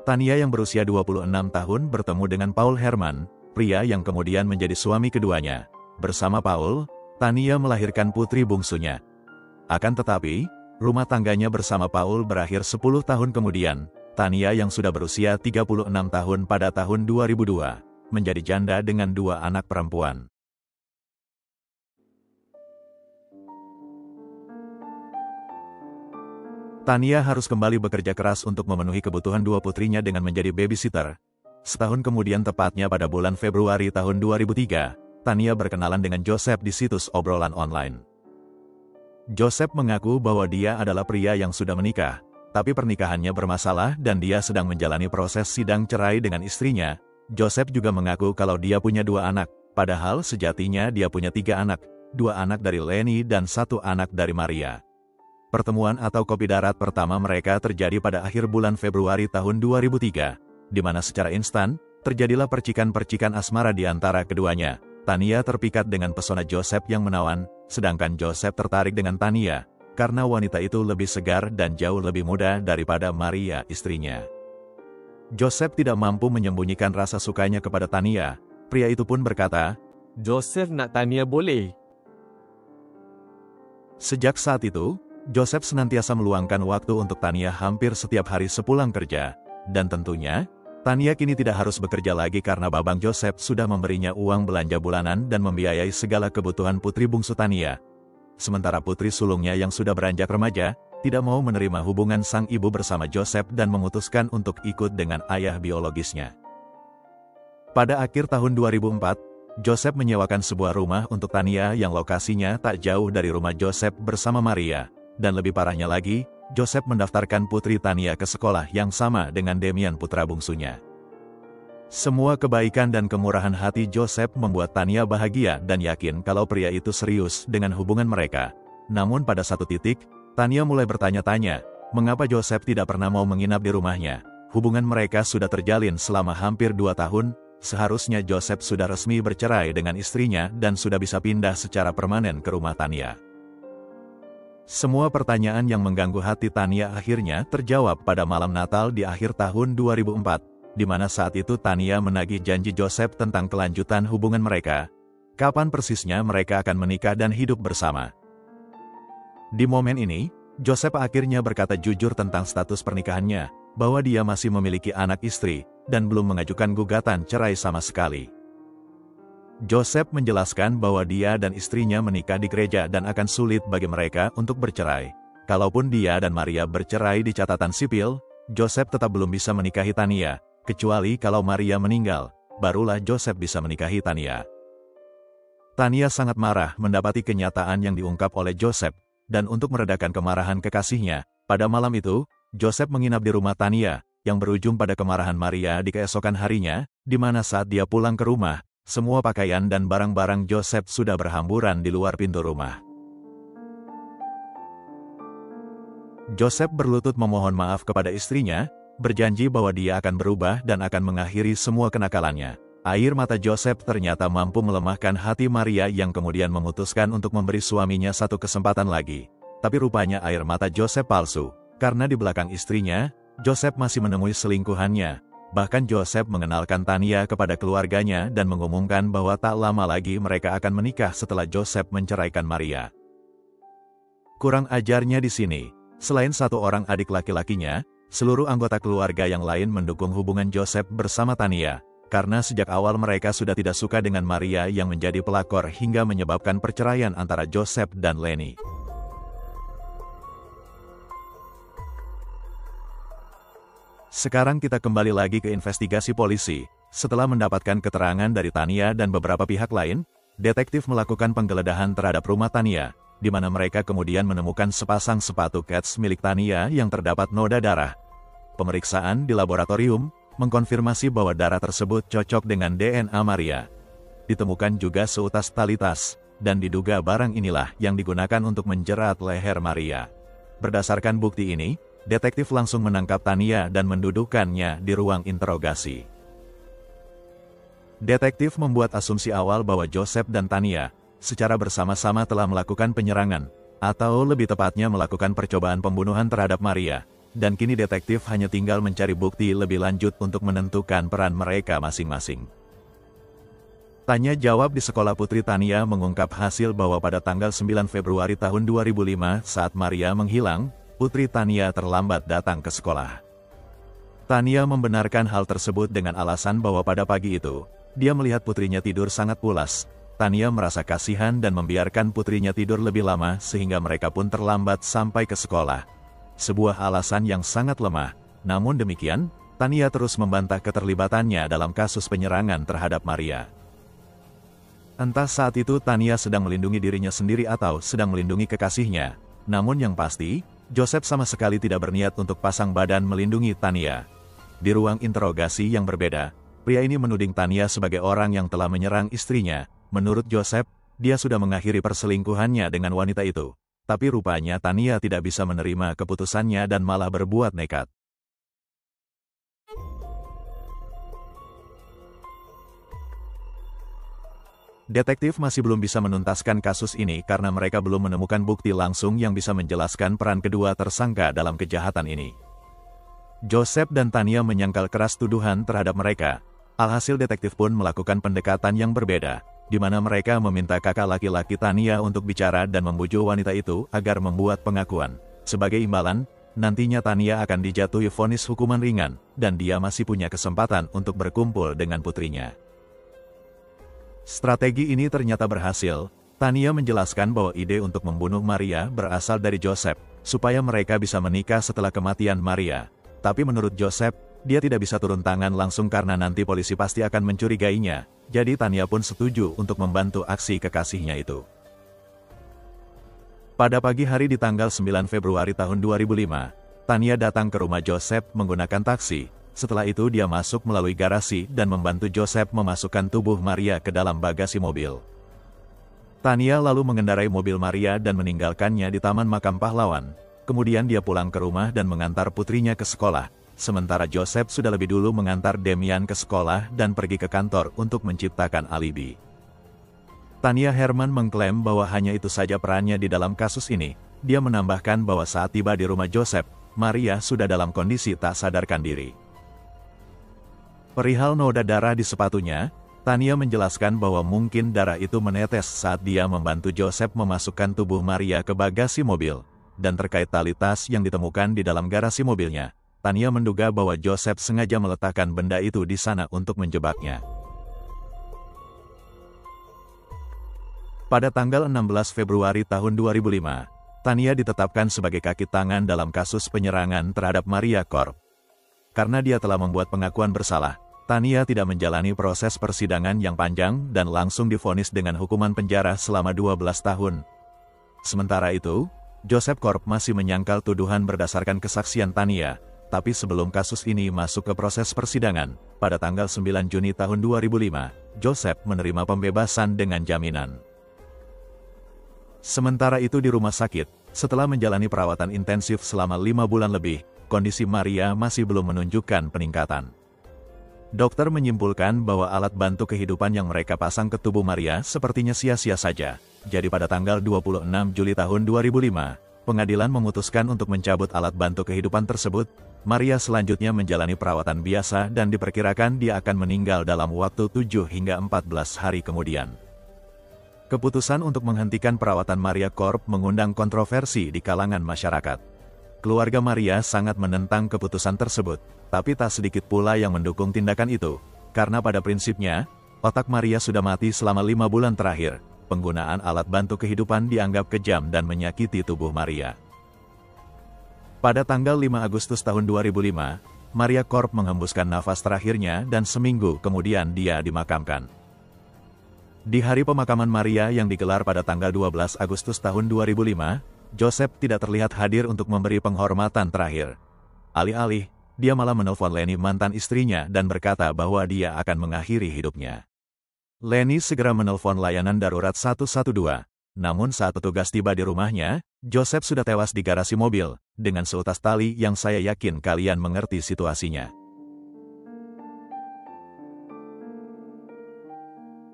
Tania yang berusia 26 tahun bertemu dengan Paul Herman, pria yang kemudian menjadi suami keduanya. Bersama Paul, Tania melahirkan putri bungsunya. Akan tetapi, rumah tangganya bersama Paul berakhir 10 tahun kemudian. Tania yang sudah berusia 36 tahun pada tahun 2002, menjadi janda dengan 2 anak perempuan. Tania harus kembali bekerja keras untuk memenuhi kebutuhan 2 putrinya dengan menjadi babysitter. Setahun kemudian tepatnya pada bulan Februari tahun 2003, Tania berkenalan dengan Joseph di situs obrolan online. Joseph mengaku bahwa dia adalah pria yang sudah menikah, tapi pernikahannya bermasalah dan dia sedang menjalani proses sidang cerai dengan istrinya. Joseph juga mengaku kalau dia punya 2 anak, padahal sejatinya dia punya 3 anak, 2 anak dari Lenny dan 1 anak dari Maria. Pertemuan atau kopi darat pertama mereka terjadi pada akhir bulan Februari tahun 2003, di mana secara instan, terjadilah percikan-percikan asmara di antara keduanya. Tania terpikat dengan pesona Joseph yang menawan, sedangkan Joseph tertarik dengan Tania, karena wanita itu lebih segar dan jauh lebih muda daripada Maria istrinya. Joseph tidak mampu menyembunyikan rasa sukanya kepada Tania. Pria itu pun berkata, Joseph nak Tania boleh. Sejak saat itu, Joseph senantiasa meluangkan waktu untuk Tania hampir setiap hari sepulang kerja. Dan tentunya, Tania kini tidak harus bekerja lagi karena babang Joseph sudah memberinya uang belanja bulanan dan membiayai segala kebutuhan putri bungsu Tania. Sementara putri sulungnya yang sudah beranjak remaja, tidak mau menerima hubungan sang ibu bersama Joseph dan memutuskan untuk ikut dengan ayah biologisnya. Pada akhir tahun 2004, Joseph menyewakan sebuah rumah untuk Tania yang lokasinya tak jauh dari rumah Joseph bersama Maria. Dan lebih parahnya lagi, Joseph mendaftarkan putri Tania ke sekolah yang sama dengan Demian putra bungsunya. Semua kebaikan dan kemurahan hati Joseph membuat Tania bahagia dan yakin kalau pria itu serius dengan hubungan mereka. Namun pada satu titik, Tania mulai bertanya-tanya, mengapa Joseph tidak pernah mau menginap di rumahnya. hubungan mereka sudah terjalin selama hampir 2 tahun, seharusnya Joseph sudah resmi bercerai dengan istrinya dan sudah bisa pindah secara permanen ke rumah Tania. Semua pertanyaan yang mengganggu hati Tania akhirnya terjawab pada malam Natal di akhir tahun 2004, di mana saat itu Tania menagih janji Joseph tentang kelanjutan hubungan mereka. Kapan persisnya mereka akan menikah dan hidup bersama. Di momen ini, Joseph akhirnya berkata jujur tentang status pernikahannya, bahwa dia masih memiliki anak istri, dan belum mengajukan gugatan cerai sama sekali. Joseph menjelaskan bahwa dia dan istrinya menikah di gereja dan akan sulit bagi mereka untuk bercerai. Kalaupun dia dan Maria bercerai di catatan sipil, Joseph tetap belum bisa menikahi Tania, kecuali kalau Maria meninggal, barulah Joseph bisa menikahi Tania. Tania sangat marah mendapati kenyataan yang diungkap oleh Joseph, dan untuk meredakan kemarahan kekasihnya, pada malam itu, Joseph menginap di rumah Tania, yang berujung pada kemarahan Maria di keesokan harinya, di mana saat dia pulang ke rumah, semua pakaian dan barang-barang Joseph sudah berhamburan di luar pintu rumah. Joseph berlutut memohon maaf kepada istrinya, berjanji bahwa dia akan berubah dan akan mengakhiri semua kenakalannya. Air mata Joseph ternyata mampu melemahkan hati Maria yang kemudian memutuskan untuk memberi suaminya satu kesempatan lagi. Tapi rupanya air mata Joseph palsu. Karena di belakang istrinya, Joseph masih menemui selingkuhannya. Bahkan Joseph mengenalkan Tania kepada keluarganya dan mengumumkan bahwa tak lama lagi mereka akan menikah setelah Joseph menceraikan Maria. Kurang ajarnya di sini, selain satu orang adik laki-lakinya, seluruh anggota keluarga yang lain mendukung hubungan Joseph bersama Tania, karena sejak awal mereka sudah tidak suka dengan Maria yang menjadi pelakor hingga menyebabkan perceraian antara Joseph dan Leni. Sekarang kita kembali lagi ke investigasi polisi. Setelah mendapatkan keterangan dari Tania dan beberapa pihak lain, detektif melakukan penggeledahan terhadap rumah Tania, di mana mereka kemudian menemukan sepasang sepatu kets milik Tania yang terdapat noda darah. Pemeriksaan di laboratorium mengkonfirmasi bahwa darah tersebut cocok dengan DNA Maria. Ditemukan juga seutas tali tas, dan diduga barang inilah yang digunakan untuk menjerat leher Maria. Berdasarkan bukti ini, detektif langsung menangkap Tania dan mendudukkannya di ruang interogasi. Detektif membuat asumsi awal bahwa Joseph dan Tania secara bersama-sama telah melakukan penyerangan, atau lebih tepatnya melakukan percobaan pembunuhan terhadap Maria, dan kini detektif hanya tinggal mencari bukti lebih lanjut untuk menentukan peran mereka masing-masing. Tanya jawab di sekolah Putri Tania mengungkap hasil bahwa pada tanggal 9 Februari tahun 2005 saat Maria menghilang, Putri Tania terlambat datang ke sekolah. Tania membenarkan hal tersebut dengan alasan bahwa pada pagi itu, dia melihat putrinya tidur sangat pulas. Tania merasa kasihan dan membiarkan putrinya tidur lebih lama sehingga mereka pun terlambat sampai ke sekolah. Sebuah alasan yang sangat lemah, namun demikian, Tania terus membantah keterlibatannya dalam kasus penyerangan terhadap Maria. Entah saat itu Tania sedang melindungi dirinya sendiri atau sedang melindungi kekasihnya, namun yang pasti, Joseph sama sekali tidak berniat untuk pasang badan melindungi Tania. Di ruang interogasi yang berbeda, pria ini menuding Tania sebagai orang yang telah menyerang istrinya. Menurut Joseph, dia sudah mengakhiri perselingkuhannya dengan wanita itu. Tapi rupanya Tania tidak bisa menerima keputusannya dan malah berbuat nekat. Detektif masih belum bisa menuntaskan kasus ini karena mereka belum menemukan bukti langsung yang bisa menjelaskan peran kedua tersangka dalam kejahatan ini. Joseph dan Tania menyangkal keras tuduhan terhadap mereka. Alhasil detektif pun melakukan pendekatan yang berbeda, di mana mereka meminta kakak laki-laki Tania untuk bicara dan membujuk wanita itu agar membuat pengakuan. Sebagai imbalan, nantinya Tania akan dijatuhi vonis hukuman ringan, dan dia masih punya kesempatan untuk berkumpul dengan putrinya. Strategi ini ternyata berhasil. Tania menjelaskan bahwa ide untuk membunuh Maria berasal dari Joseph, supaya mereka bisa menikah setelah kematian Maria. Tapi menurut Joseph, dia tidak bisa turun tangan langsung karena nanti polisi pasti akan mencurigainya. Jadi Tania pun setuju untuk membantu aksi kekasihnya itu. Pada pagi hari di tanggal 9 Februari tahun 2005, Tania datang ke rumah Joseph menggunakan taksi. Setelah itu dia masuk melalui garasi dan membantu Joseph memasukkan tubuh Maria ke dalam bagasi mobil. Tania lalu mengendarai mobil Maria dan meninggalkannya di Taman Makam Pahlawan. Kemudian dia pulang ke rumah dan mengantar putrinya ke sekolah. sementara Joseph sudah lebih dulu mengantar Damian ke sekolah dan pergi ke kantor untuk menciptakan alibi. Tania Herman mengklaim bahwa hanya itu saja perannya di dalam kasus ini. Dia menambahkan bahwa saat tiba di rumah Joseph, Maria sudah dalam kondisi tak sadarkan diri. Perihal noda darah di sepatunya, Tania menjelaskan bahwa mungkin darah itu menetes saat dia membantu Joseph memasukkan tubuh Maria ke bagasi mobil. Dan terkait tali tas yang ditemukan di dalam garasi mobilnya, Tania menduga bahwa Joseph sengaja meletakkan benda itu di sana untuk menjebaknya. Pada tanggal 16 Februari tahun 2005, Tania ditetapkan sebagai kaki tangan dalam kasus penyerangan terhadap Maria Korp. Karena dia telah membuat pengakuan bersalah, Tania tidak menjalani proses persidangan yang panjang dan langsung divonis dengan hukuman penjara selama 12 tahun. Sementara itu, Joseph Korp masih menyangkal tuduhan berdasarkan kesaksian Tania, tapi sebelum kasus ini masuk ke proses persidangan, pada tanggal 9 Juni tahun 2005, Joseph menerima pembebasan dengan jaminan. Sementara itu di rumah sakit, setelah menjalani perawatan intensif selama 5 bulan lebih, kondisi Maria masih belum menunjukkan peningkatan. Dokter menyimpulkan bahwa alat bantu kehidupan yang mereka pasang ke tubuh Maria sepertinya sia-sia saja. Jadi pada tanggal 26 Juli tahun 2005, pengadilan memutuskan untuk mencabut alat bantu kehidupan tersebut. Maria selanjutnya menjalani perawatan biasa dan diperkirakan dia akan meninggal dalam waktu 7 hingga 14 hari kemudian. Keputusan untuk menghentikan perawatan Maria Korp mengundang kontroversi di kalangan masyarakat. Keluarga Maria sangat menentang keputusan tersebut, tapi tak sedikit pula yang mendukung tindakan itu, karena pada prinsipnya, otak Maria sudah mati selama 5 bulan terakhir. Penggunaan alat bantu kehidupan dianggap kejam dan menyakiti tubuh Maria. Pada tanggal 5 Agustus tahun 2005, Maria Korp menghembuskan nafas terakhirnya dan seminggu kemudian dia dimakamkan. Di hari pemakaman Maria yang digelar pada tanggal 12 Agustus tahun 2005, Joseph tidak terlihat hadir untuk memberi penghormatan terakhir. Alih-alih, dia malah menelpon Leni, mantan istrinya, dan berkata bahwa dia akan mengakhiri hidupnya. Leni segera menelpon layanan darurat 112, namun saat petugas tiba di rumahnya, Joseph sudah tewas di garasi mobil, dengan seutas tali yang saya yakin kalian mengerti situasinya.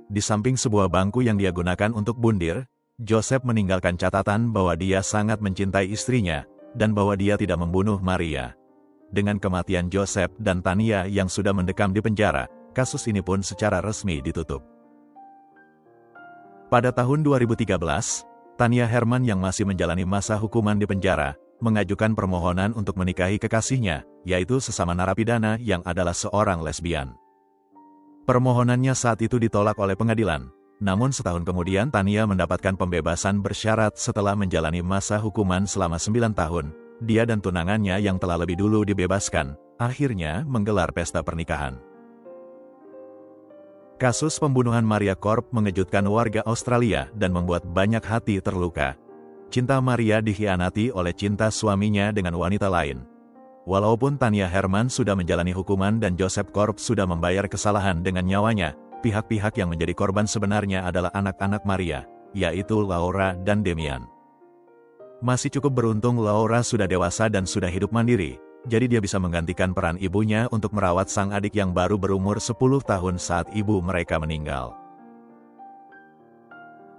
Di samping sebuah bangku yang dia gunakan untuk bundir, Joseph meninggalkan catatan bahwa dia sangat mencintai istrinya, dan bahwa dia tidak membunuh Maria. Dengan kematian Joseph dan Tania yang sudah mendekam di penjara, kasus ini pun secara resmi ditutup. Pada tahun 2013, Tania Herman yang masih menjalani masa hukuman di penjara, mengajukan permohonan untuk menikahi kekasihnya, yaitu sesama narapidana yang adalah seorang lesbian. Permohonannya saat itu ditolak oleh pengadilan, namun setahun kemudian Tania mendapatkan pembebasan bersyarat setelah menjalani masa hukuman selama 9 tahun. Dia dan tunangannya yang telah lebih dulu dibebaskan, akhirnya menggelar pesta pernikahan. Kasus pembunuhan Maria Korp mengejutkan warga Australia dan membuat banyak hati terluka. Cinta Maria dikhianati oleh cinta suaminya dengan wanita lain. Walaupun Tania Herman sudah menjalani hukuman dan Joseph Korp sudah membayar kesalahan dengan nyawanya, pihak-pihak yang menjadi korban sebenarnya adalah anak-anak Maria, yaitu Laura dan Damian. Masih cukup beruntung Laura sudah dewasa dan sudah hidup mandiri. Jadi dia bisa menggantikan peran ibunya untuk merawat sang adik yang baru berumur 10 tahun saat ibu mereka meninggal.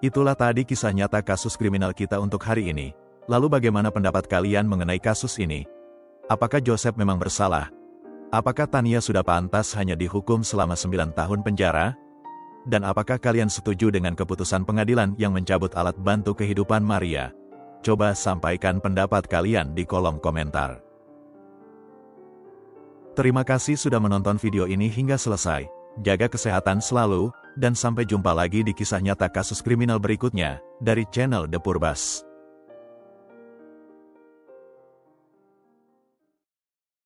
Itulah tadi kisah nyata kasus kriminal kita untuk hari ini. Lalu bagaimana pendapat kalian mengenai kasus ini? Apakah Joseph memang bersalah? Apakah Tania sudah pantas hanya dihukum selama 9 tahun penjara? Dan apakah kalian setuju dengan keputusan pengadilan yang mencabut alat bantu kehidupan Maria? Coba sampaikan pendapat kalian di kolom komentar. Terima kasih sudah menonton video ini hingga selesai. Jaga kesehatan selalu, dan sampai jumpa lagi di kisah nyata kasus kriminal berikutnya, dari channel The Purbas.